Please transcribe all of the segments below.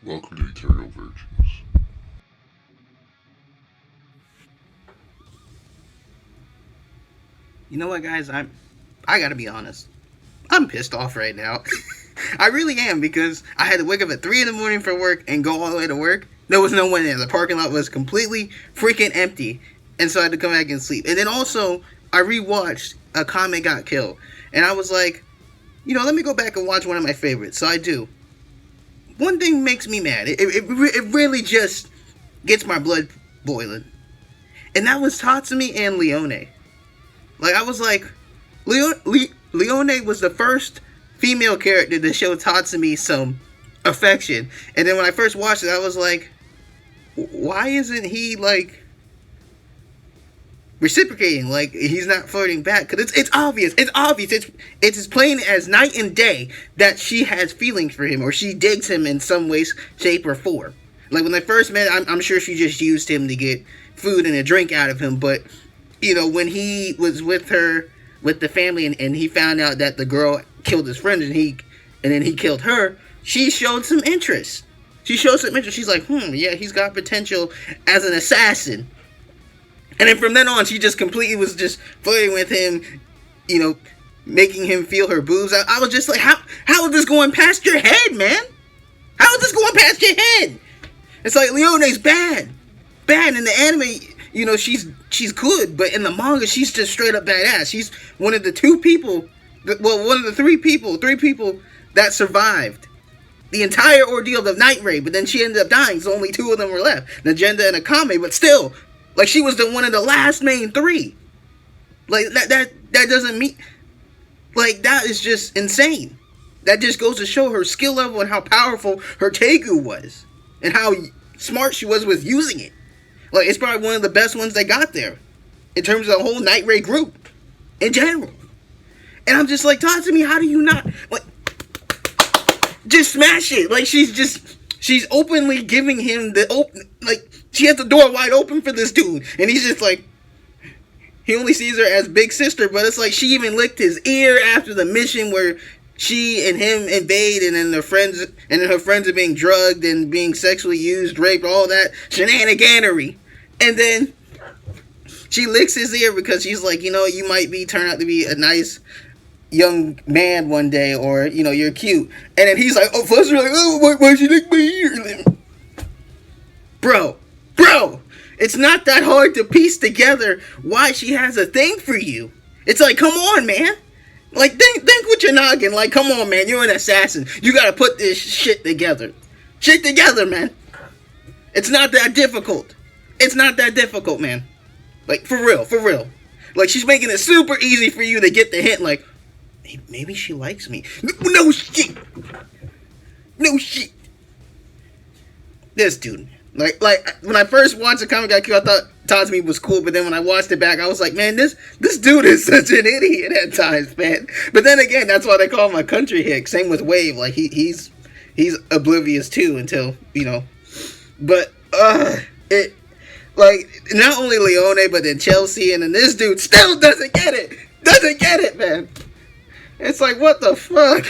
Welcome to Eternal Virtuous. You know what, guys? I gotta be honest. I'm pissed off right now. I really am, because I had to wake up at 3 in the morning for work and go all the way to work. There was no one there. The parking lot was completely freaking empty. And so I had to come back and sleep. And then also, I rewatched A Comet Got Killed. And I was like, let me go back and watch one of my favorites. So I do. One thing makes me mad. It really just gets my blood boiling. And that was Tatsumi and Leone. Like, I was like, Leone was the first female character to show Tatsumi some affection. And then when I first watched it, I was like, why isn't he, like, reciprocating? Like, he's not flirting back. Because it's obvious. It's obvious. It's as plain as night and day that she has feelings for him, or she digs him in some way, shape, or form. Like, when they first met, I'm sure she just used him to get food and a drink out of him. But, when he was with her, with the family, and he found out that the girl killed his friend, and then he killed her, she showed some interest. She's like, yeah, he's got potential as an assassin. And then from then on, she just completely was just flirting with him, making him feel her boobs. I was just like, how is this going past your head, man? How is this going past your head? It's like, Leone's bad. In the anime, she's good, but in the manga, she's just straight up badass. She's one of the one of the three people that survived the entire ordeal of Night Raid, but then she ended up dying, so only 2 of them were left, Najenda and Akame, but still, like, she was one of the last main 3. Like, that doesn't mean, like, that is just insane. That just goes to show her skill level and how powerful her Tegu was, and how smart she was with using it. Like, it's probably one of the best ones they got there, in terms of the whole Night Raid group, in general. And I'm just like, Tatsumi, how do you not, like, just smash it? Like, she's openly giving him she has the door wide open for this dude, and he's just like, he only sees her as big sister, but it's like, she even licked his ear after the mission where she and him invade, and then her friends are being drugged and being sexually used, raped, all that shenaniganery. And then she licks his ear because she's like, you might turn out to be a nice young man one day, or, you're cute. And then he's like, first like, why'd she lick my ear? Bro, it's not that hard to piece together why she has a thing for you. It's like, come on, man. Like, think with your noggin. Like, come on, man. You're an assassin. You gotta put this shit together. Man. It's not that difficult. Man. Like, for real. Like, she's making it super easy for you to get the hint, like, maybe she likes me. No shit. This dude. Like, when I first watched the comic got killed, I thought Tatsumi was cool, but then when I watched it back, I was like, man, this dude is such an idiot at times, man. But then again, that's why they call him a country hick. Same with Wave. Like, he's oblivious too until, But, it, like, not only Leone, but then Chelsea, and then this dude still doesn't get it, man. It's like, what the fuck?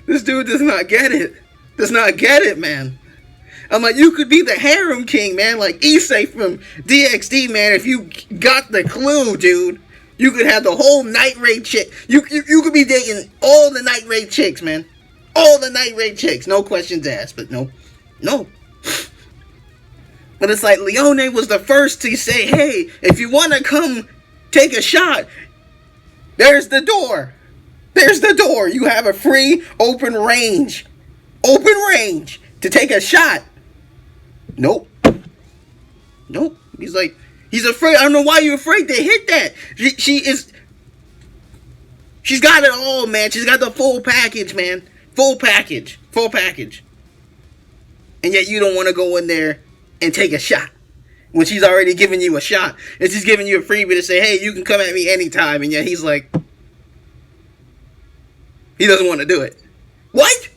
This dude does not get it, man. I'm like, you could be the harem king, man, like Issei from DxD, man, if you got the clue, dude. You could have the whole Night Raid chick. You could be dating all the Night Raid chicks, man. All the Night Raid chicks, no questions asked, but no. But it's like, Leone was the first to say, hey, if you want to come take a shot, there's the door. You have a free open range to take a shot. Nope. He's like, he's afraid. I don't know why you're afraid to hit that. She's got it all, man. She's got the full package, man. Full package. And yet you don't want to go in there and take a shot when she's already giving you a shot. And she's giving you a freebie to say, hey, you can come at me anytime. And yet he's like, he doesn't want to do it. What?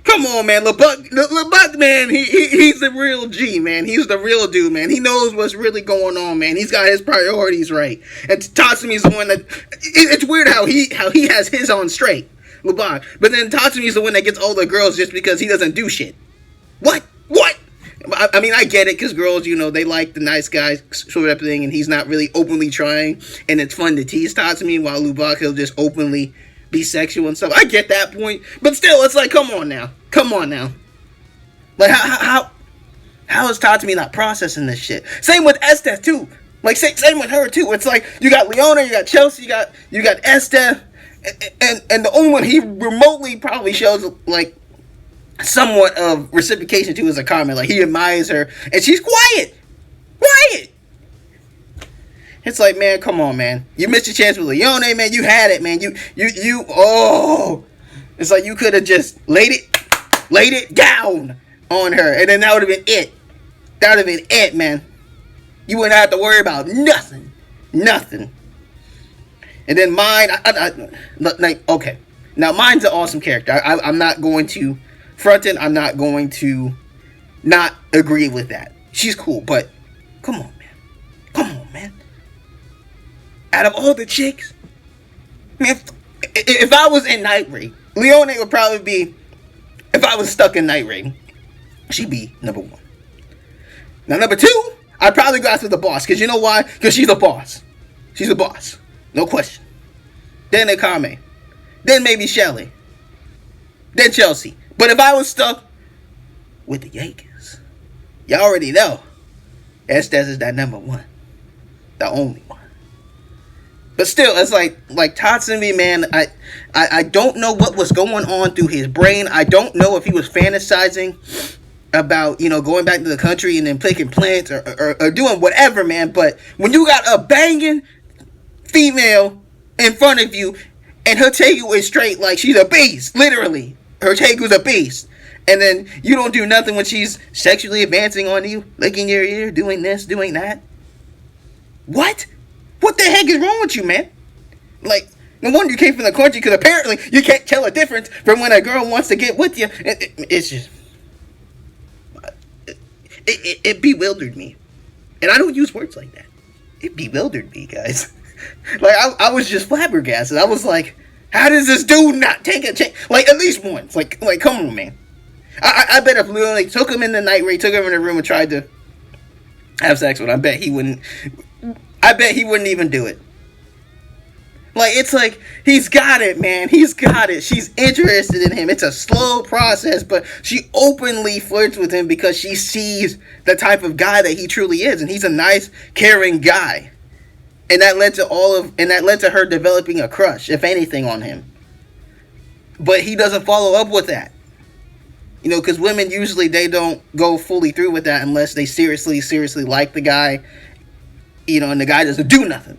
Come on, man. LeBuck, man, he's the real G, man. He's the real dude, man. He knows what's really going on, man. He's got his priorities right. And Tatsumi's the one that... It's weird how he has his on straight. LeBlanc. But then Tatsumi's the one that gets all the girls just because he doesn't do shit. What? I mean, I get it, because girls, they like the nice guy sort of thing, and he's not really openly trying, and it's fun to tease Tatsumi, while LeBlanc, he'll just openly be sexual and stuff. I get that point, but still, it's like, come on now. Like, how is Tatsumi not processing this shit? Same with Esteth, too. Like, same with her, too. It's like, you got Leone, you got Chelsea, you got Esteth, and the only one he remotely probably shows, like, somewhat of reciprocation to is a comment. Like, he admires her, and she's quiet. It's like, man, come on, man. You missed your chance with Leone, man. You had it, man. It's like you could have just laid it down on her, and then that would have been it. That would have been it, man. You wouldn't have to worry about nothing. And then mine, okay. Now, mine's an awesome character. I'm not going to front it. I'm not going to not agree with that. She's cool, but come on, man. Out of all the chicks, man, if I was in Night Raid, Leone would probably be, if I was stuck in Night Raid, she'd be number 1. Now, number 2, I'd probably go after the boss, because you know why? Because she's a boss. No question. Then Akame. Then maybe Shelly. Then Chelsea. But if I was stuck with the Yankees, you already know, Estes is that number 1. The only one. But still, it's like Tatsumi, man, I don't know what was going on through his brain. I don't know if he was fantasizing about, going back to the country and then picking plants or doing whatever, man. But when you got a banging female in front of you, and her Tegu is straight like she's a beast, literally. Her Tegu's a beast. And then you don't do nothing when she's sexually advancing on you, licking your ear, doing this, doing that. What? What the heck is wrong with you, man? Like, no wonder you came from the country, because apparently you can't tell a difference from when a girl wants to get with you. It's just... It bewildered me. And I don't use words like that. It bewildered me, guys. Like, I was just flabbergasted. I was like, how does this dude not take a chance? Like, at least once. Like, come on, man. I bet if Leone took him in the Night Raid, took him in the room and tried to have sex with him, I bet he wouldn't even do it. Like, it's like, he's got it, man. He's got it. She's interested in him. It's a slow process, but she openly flirts with him because she sees the type of guy that he truly is. And he's a nice, caring guy. And that led to her developing a crush, if anything, on him. But he doesn't follow up with that. Because women usually, they don't go fully through with that unless they seriously like the guy, and the guy doesn't do nothing.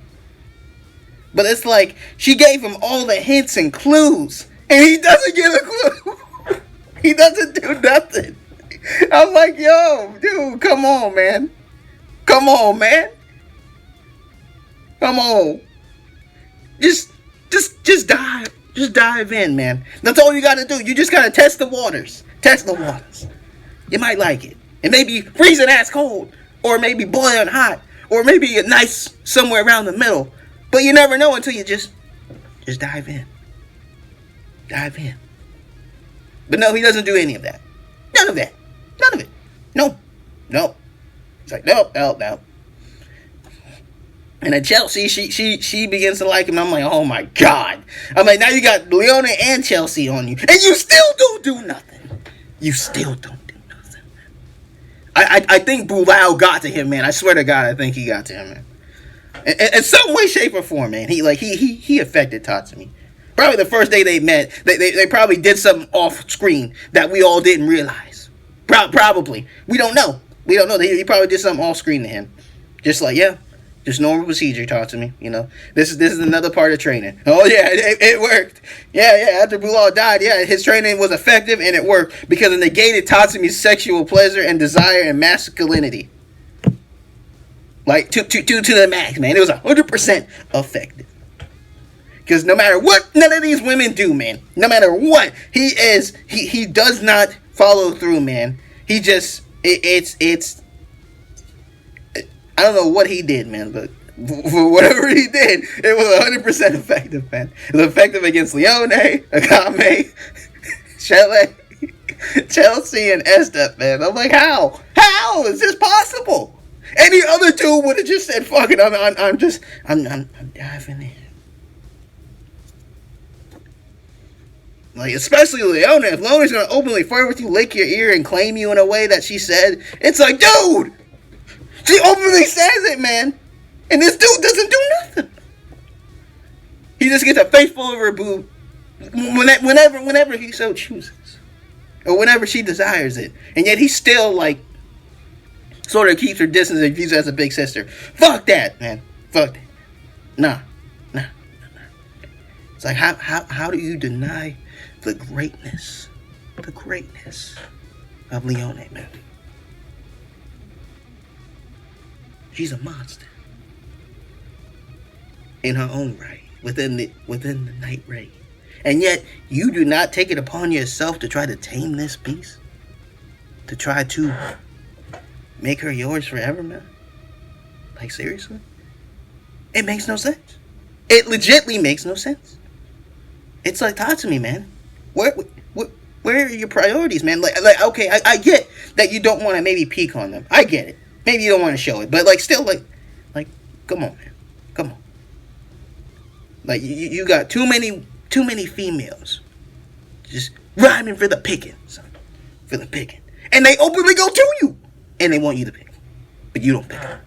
But it's like, she gave him all the hints and clues, and he doesn't get a clue. He doesn't do nothing. I'm like, yo, dude, come on, man. Come on. Just dive in, man. That's all you gotta do. You just gotta test the waters. You might like it. It may be freezing ass cold, or maybe boiling hot, or maybe a nice somewhere around the middle. But you never know until you just dive in. But no, he doesn't do any of that. None of it. No. It's like, nope. And then Chelsea, she begins to like him. I'm like, oh my God. I'm like, now you got Leone and Chelsea on you, and you still don't do nothing. I think Bulao got to him, man. I swear to God, I think he got to him, man. In some way, shape, or form, man. He affected Tatsumi. Probably the first day they met, they probably did something off screen that we all didn't realize. Probably. We don't know. He probably did something off screen to him. Just like, yeah, just normal procedure, Tatsumi. This is another part of training. Oh yeah, it worked. Yeah. After Bulao died, yeah, his training was effective and it worked because it negated Tatsumi's sexual pleasure and desire and masculinity. Like, to the max, man. It was 100% effective. Because no matter what none of these women do, man, no matter what, he does not follow through, man. He just, it's, I don't know what he did, man, but For whatever he did, it was 100% effective, man. It was effective against Leone, Akame, Shelley, Chelsea, and Estep, man. I'm like, how? How is this possible? Any other dude would have just said, "Fuck it, I'm diving in." Like, especially Leone. If Leone's gonna openly flirt with you, lick your ear, and claim you in a way that she said, it's like, dude, she openly says it, man. And this dude doesn't do nothing. He just gets a face full of her boob whenever he so chooses. Or whenever she desires it. And yet he still, like, sort of keeps her distance and views her as a big sister. Fuck that, man. Fuck that. Nah. It's like, how do you deny the greatness of Leone, man? She's a monster. In her own right, within the night raid. And yet, you do not take it upon yourself to try to tame this beast? To try to make her yours forever, man? Like, seriously? It makes no sense. It legitimately makes no sense. It's like, talk to me, man. Where are your priorities, man? Like okay, I get that you don't want to maybe peek on them. I get it. Maybe you don't want to show it. But, like, still, like, come on, man. Come on. Like, you got too many females just rhyming for the picking, son. For the picking. And they openly go to you. And they want you to pick. But you don't pick them.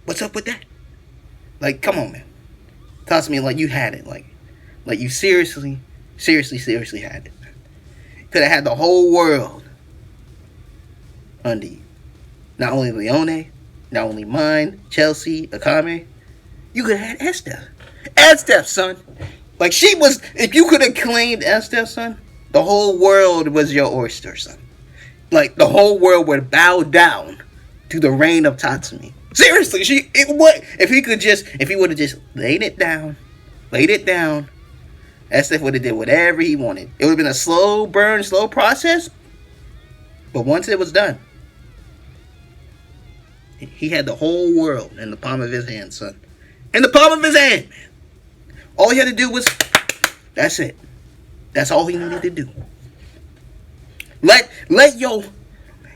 What's up with that? Like, come on, man. Talk to me like you had it. Like you seriously had it. Could have had the whole world under you. Not only Leone, not only mine, Chelsea, Akame. You could have had Estef, son. Like, she was, if you could have claimed Estef, son, the whole world was your oyster, son. Like, the whole world would bow down to the reign of Tatsumi. Seriously, if he would have just laid it down, Estef would have did whatever he wanted. It would have been a slow burn, slow process, but once it was done, he had the whole world in the palm of his hand, son. In the palm of his hand, man. All he had to do was, that's it. That's all he needed to do.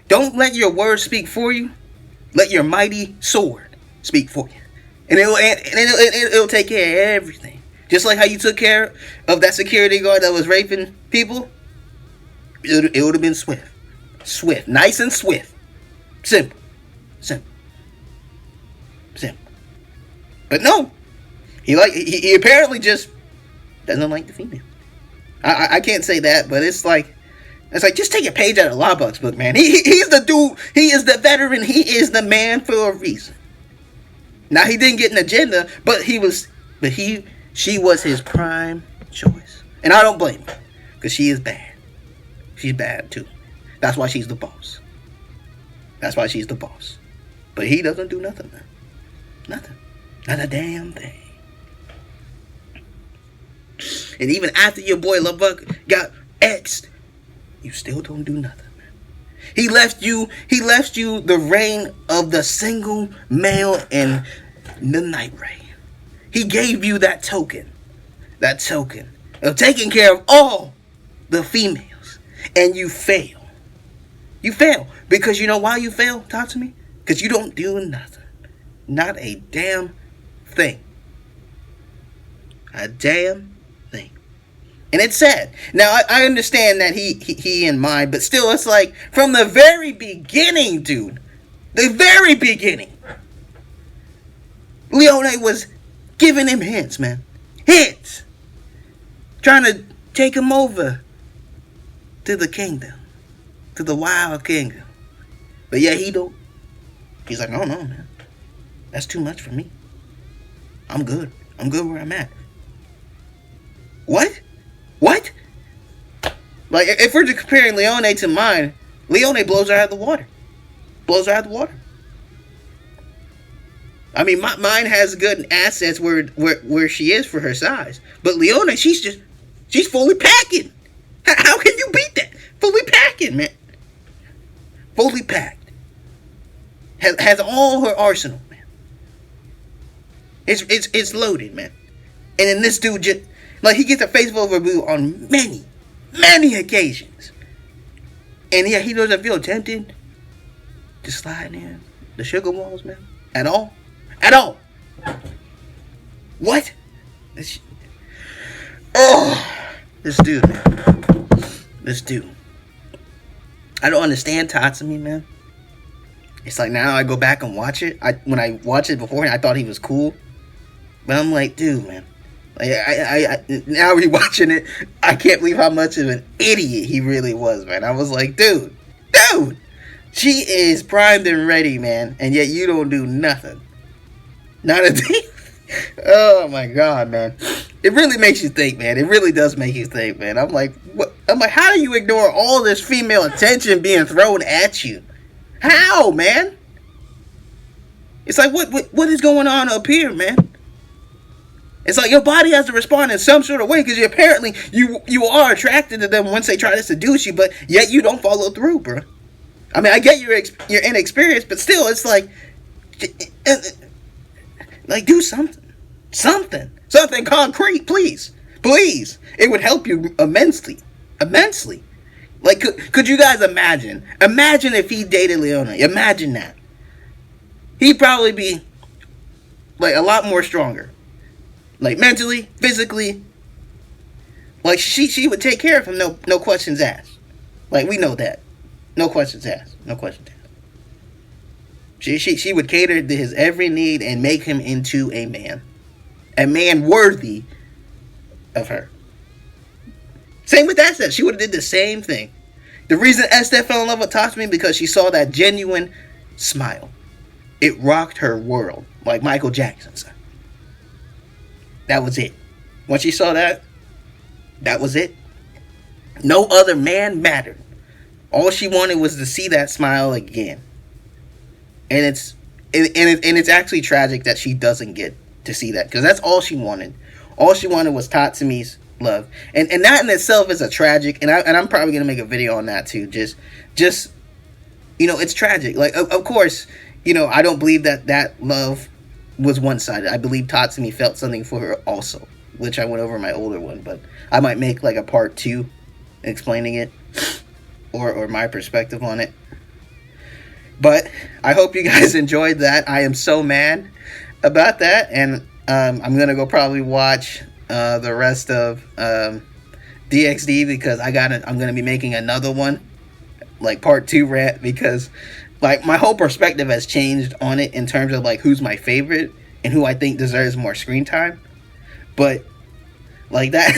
Don't let your words speak for you. Let your mighty sword speak for you. And it'll take care of everything. Just like how you took care of that security guard that was raping people. It would have been swift. Swift. Nice and swift. Simple. But no, he apparently just doesn't like the female. I can't say that, but it's like just take a page out of Lawbuck's book, man. He's the dude. He is the veteran. He is the man for a reason. Now, he didn't get an agenda, but she was his prime choice, and I don't blame her because she is bad. She's bad too. That's why she's the boss. But he doesn't do nothing, man. Nothing. Not a damn thing. And even after your boy LeBuck got X'd, you still don't do nothing, man. He left you the reign of the single male in the night reign. He gave you that token of taking care of all the females. And you fail. Because you know why you fail, talk to me? Because you don't do nothing. Not a damn thing. A damn thing. And it's sad. Now, I understand that he in mind, but still, it's like, from the very beginning, dude. The very beginning. Leone was giving him hints, man. Hints. Trying to take him over to the kingdom. To the wild kingdom. But yeah, he's like, no, man. That's too much for me. I'm good where I'm at. What? Like, if we're just comparing Leone to mine, Leone blows her out of the water. I mean, mine has good assets where she is for her size. But Leone, she's fully packing. How can you beat that? Fully packing, man. Fully packed. Has all her arsenal, man. It's loaded, man. And then this dude just like he gets a face full of review on many occasions. And yeah, he doesn't feel tempted to slide in the sugar walls, man. At all. What? This dude, man. This dude. I don't understand Tatsumi, man. It's like now I go back and watch it. When I watched it before, I thought he was cool. But I'm like, dude, man. Like, I now rewatching it, I can't believe how much of an idiot he really was, man. I was like, dude, she is primed and ready, man, and yet you don't do nothing. Not a thing. Oh my god, man. It really makes you think, man. It really does make you think, man. I'm like, what? I'm like, how do you ignore all this female attention being thrown at you? How, man? It's like, what is going on up here, man? It's like your body has to respond in some sort of way because apparently you are attracted to them once they try to seduce you, but yet you don't follow through, bro. I mean, I get you're inexperienced, but still, it's like do something concrete, please. It would help you immensely. Like, could you guys imagine if he dated Leone? Imagine that. He'd probably be like a lot more stronger. Like mentally, physically, like she would take care of him. No questions asked. Like we know that. No questions asked. She would cater to his every need and make him into a man worthy of her. Same with Esther. She would have did the same thing. The reason Esther fell in love with Tatsumi because she saw that genuine smile. It rocked her world like Michael Jackson said. That was it. Once she saw that was it. No other man mattered. All she wanted was to see that smile again. And it's actually tragic that she doesn't get to see that, because that's all she wanted. All she wanted was Tatsumi's love, and that in itself is a tragic. And I'm probably gonna make a video on that too. Just it's tragic. Like of course, I don't believe that love was one-sided. I believe Tatsumi felt something for her also, which I went over in my older one, but I might make like a part 2 explaining it or my perspective on it. But I hope you guys enjoyed that. I am so mad about that, and I'm gonna go probably watch the rest of DxD because I'm gonna be making another one, like part 2 rant, because like my whole perspective has changed on it in terms of like who's my favorite and who I think deserves more screen time. But like that,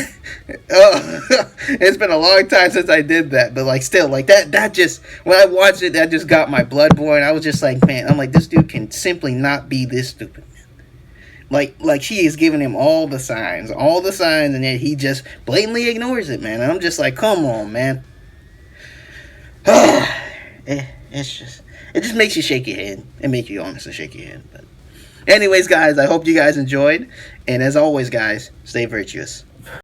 it's been a long time since I did that. But like still, like that just, when I watched it, that just got my blood boiling. I was just like, man, I'm like, this dude can simply not be this stupid. Like she is giving him all the signs, and yet he just blatantly ignores it, man. And I'm just like, come on, man. It just makes you shake your head. It makes you honestly shake your head. But anyways, guys, I hope you guys enjoyed. And as always, guys, stay virtuous.